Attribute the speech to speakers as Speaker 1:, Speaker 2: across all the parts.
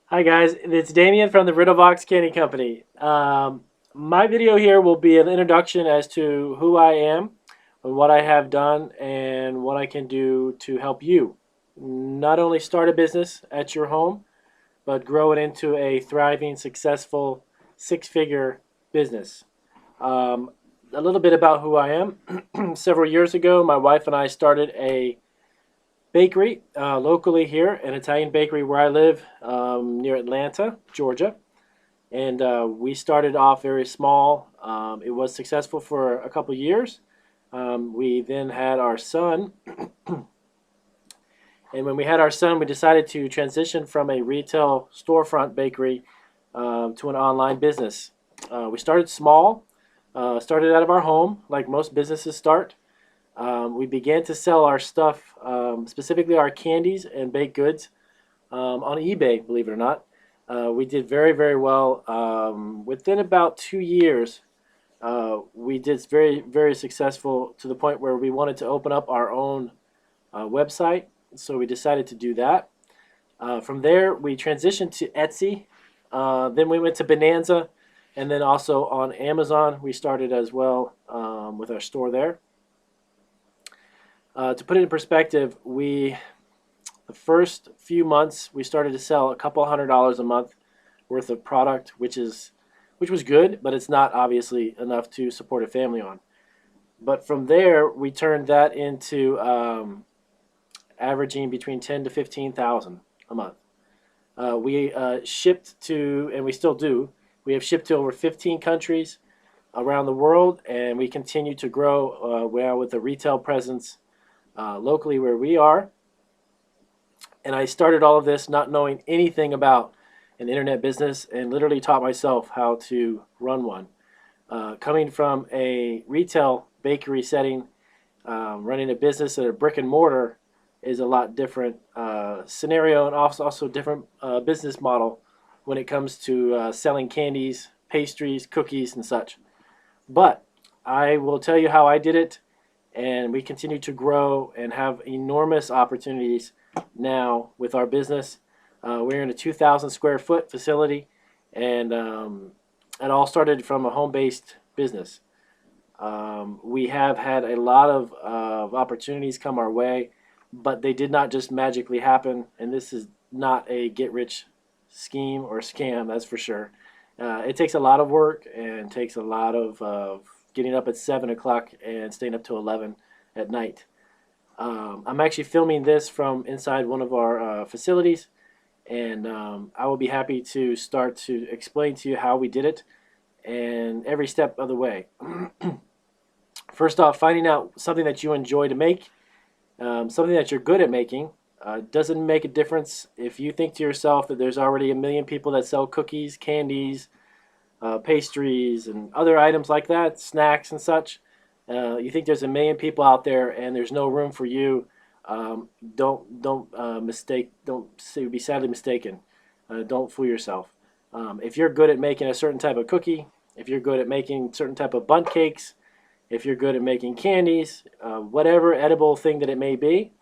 Speaker 1: Hi guys, it's Damien from the Riddlebox Candy Company. My video here will be an introduction as to who I am, what I have done, and what I can do to help you not only start a business at your home, but grow it into a thriving, successful, six-figure business. Um, a little bit about who I am. Several years ago, my wife and I started a bakery locally here, an Italian bakery where I live near Atlanta, Georgia. And we started off very small. It was successful for a couple years. We then had our son, and when we had our son, we decided to transition from a retail storefront bakery to an online business. We started small, started out of our home, like most businesses start. We began to sell our stuff, specifically our candies and baked goods, on eBay, believe it or not. We did very, very well. Within about 2 years, we did very, very successful to the point where we wanted to open up our own website. So we decided to do that. From there, we transitioned to Etsy. Then we went to Bonanza, and then also on Amazon, we started as well with our store there. To put it in perspective, the first few months we started to sell a couple $100 a month worth of product, which was good, but it's not obviously enough to support a family on. But from there, we turned that into averaging between 10 to 15,000 a month. We shipped to, and we still do. We have shipped to over 15 countries around the world, and we continue to grow with a retail presence locally where we are. And I started all of this not knowing anything about an internet business and literally taught myself how to run one. Coming from a retail bakery setting, running a business at a brick and mortar is a lot different scenario, and also different business model when it comes to selling candies, pastries, cookies, and such. But I will tell you how I did it, and we continue to grow and have enormous opportunities now with our business. We're in a 2,000 square foot facility, and it all started from a home-based business. We have had a lot of opportunities come our way, but they did not just magically happen, and this is not a get-rich scheme or scam, that's for sure. It takes a lot of work and takes a lot of getting up at 7 o'clock and staying up till 11 at night. I'm actually filming this from inside one of our facilities, and I will be happy to start to explain to you how we did it and every step of the way. First off, finding out something that you enjoy to make, something that you're good at making. Doesn't make a difference if you think to yourself that there's already a million people that sell cookies, candies, pastries, and other items like that, snacks and such. You think there's a million people out there and there's no room for you. Don't be sadly mistaken. Don't fool yourself. If you're good at making a certain type of cookie, if you're good at making certain type of bundt cakes, if you're good at making candies, whatever edible thing that it may be,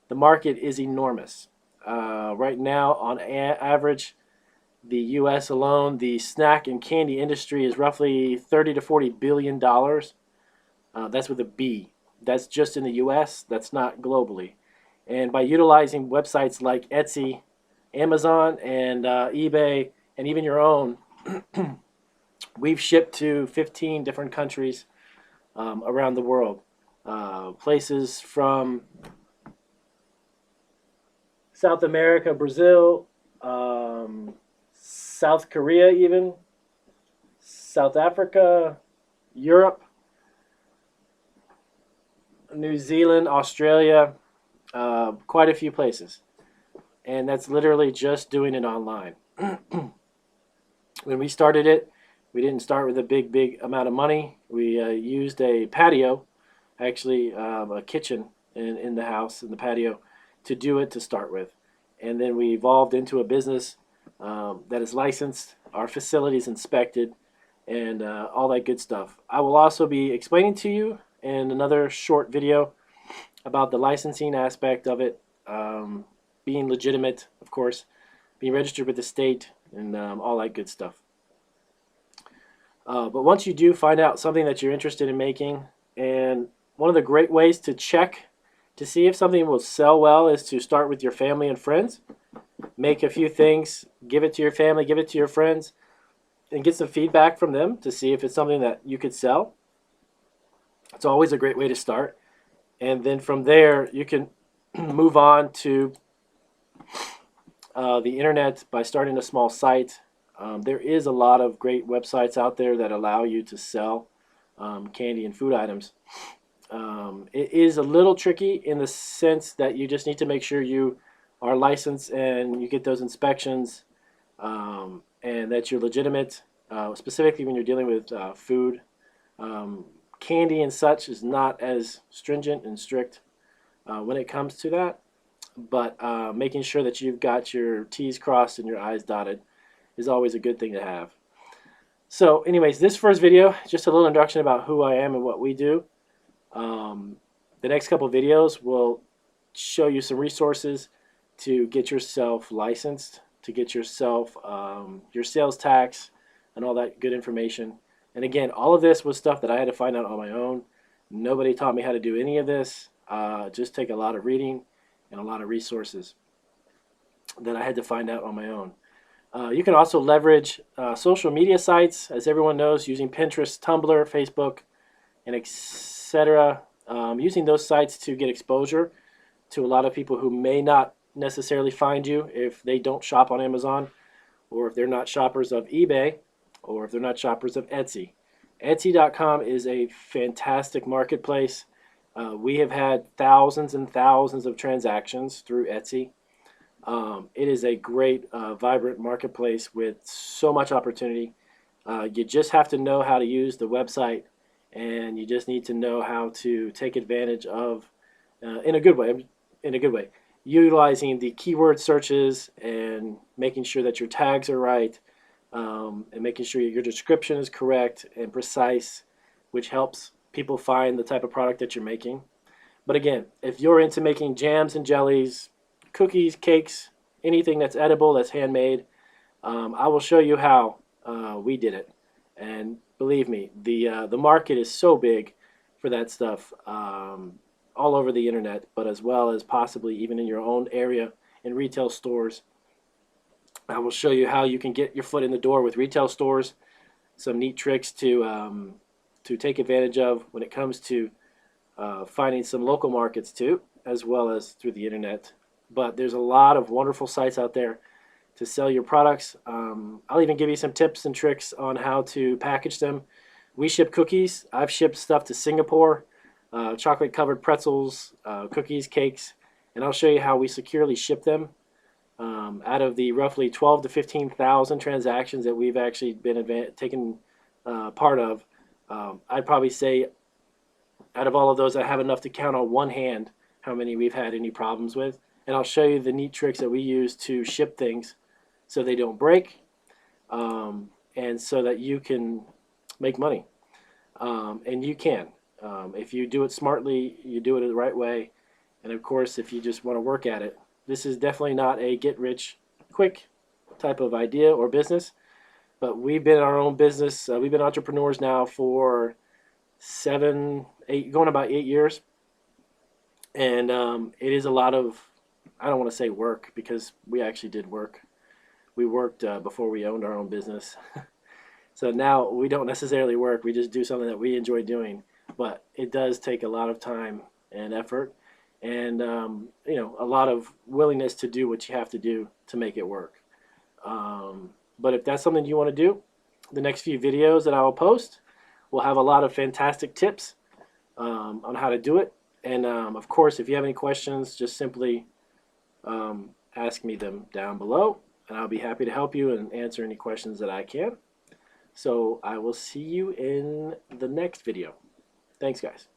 Speaker 1: the market is enormous. Right now, on average, the U.S. alone, the snack and candy industry is roughly 30 to 40 billion dollars. That's with a B. That's just in the U.S. That's not globally. And by utilizing websites like Etsy, Amazon, and eBay, and even your own, we've shipped to 15 different countries around the world. Places from South America, Brazil, South Korea, even South Africa, Europe, New Zealand, Australia, quite a few places. And that's literally just doing it online. When we started it, we didn't start with a big amount of money. We used a patio, actually a kitchen in the house, in the patio, to do it to start with. And then we evolved into a business that is licensed, our facilities inspected, and all that good stuff. I will also be explaining to you in another short video about the licensing aspect of it, being legitimate, of course, being registered with the state, and all that good stuff. But once you do find out something that you're interested in making, and one of the great ways to check to see if something will sell well is to start with your family and friends. Make a few things, give it to your family, give it to your friends, and get some feedback from them to see if it's something that you could sell. It's always a great way to start. And then from there, you can move on to the internet by starting a small site. There is a lot of great websites out there that allow you to sell candy and food items. It is a little tricky in the sense that you just need to make sure you are licensed and you get those inspections, and that you're legitimate, specifically when you're dealing with food. Candy and such is not as stringent and strict when it comes to that, but making sure that you've got your T's crossed and your I's dotted is always a good thing to have. So anyways, this first video, just a little introduction about who I am and what we do. The next couple videos will show you some resources to get yourself licensed, to get yourself your sales tax and all that good information. And again, all of this was stuff that I had to find out on my own. Nobody taught me how to do any of this. Just take a lot of reading and a lot of resources that I had to find out on my own. You can also leverage social media sites, as everyone knows, using Pinterest, Tumblr, Facebook, and etc. Using those sites to get exposure to a lot of people who may not necessarily find you if they don't shop on Amazon, or if they're not shoppers of eBay, or if they're not shoppers of Etsy. Etsy.com is a fantastic marketplace. We have had thousands and thousands of transactions through Etsy. It is a great, vibrant marketplace with so much opportunity. You just have to know how to use the website, and you just need to know how to take advantage of, in a good way, utilizing the keyword searches and making sure that your tags are right, and making sure your description is correct and precise, which helps people find the type of product that you're making. But again, if you're into making jams and jellies, cookies, cakes, anything that's edible, that's handmade, I will show you how we did it. And believe me, the market is so big for that stuff, all over the internet, but as well as possibly even in your own area in retail stores. I will show you how you can get your foot in the door with retail stores, some neat tricks to take advantage of when it comes to finding some local markets too, as well as through the internet. But there's a lot of wonderful sites out there to sell your products. I'll even give you some tips and tricks on how to package them. We ship cookies. I've shipped stuff to Singapore, chocolate covered pretzels, cookies, cakes, and I'll show you how we securely ship them. Out of the roughly 12 to 15,000 transactions that we've actually been taken part of, I'd probably say out of all of those, I have enough to count on one hand how many we've had any problems with. And I'll show you the neat tricks that we use to ship things so they don't break, and so that you can make money. And you can. If you do it smartly, you do it the right way. And of course, if you just want to work at it, this is definitely not a get-rich-quick type of idea or business. But we've been in our own business. We've been entrepreneurs now for 7, 8, going about 8 years. And it is a lot of, I don't want to say work, because we actually did work. We worked before we owned our own business. So now we don't necessarily work. We just do something that we enjoy doing. But it does take a lot of time and effort, and you know, a lot of willingness to do what you have to do to make it work. But if that's something you want to do, the next few videos that I will post will have a lot of fantastic tips on how to do it. And of course, if you have any questions, just simply ask me them down below, and I'll be happy to help you and answer any questions that I can. So I will see you in the next video. Thanks, guys.